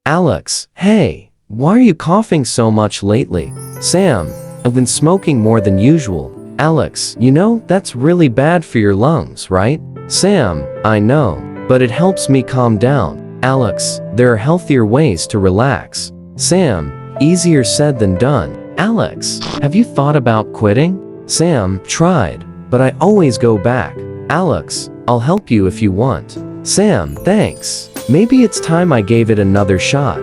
Alex, hey, why are you coughing so much lately? Sam, I've been smoking more than usual. Alex, you know, that's really bad for your lungs, right? Sam, I know, but it helps me calm down. Alex, there are healthier ways to relax. Sam, easier said than done. Alex, have you thought about quitting? Sam, tried, but I always go back. Alex, I'll help you if you want. Sam, thanks. Maybe it's time I gave it another shot.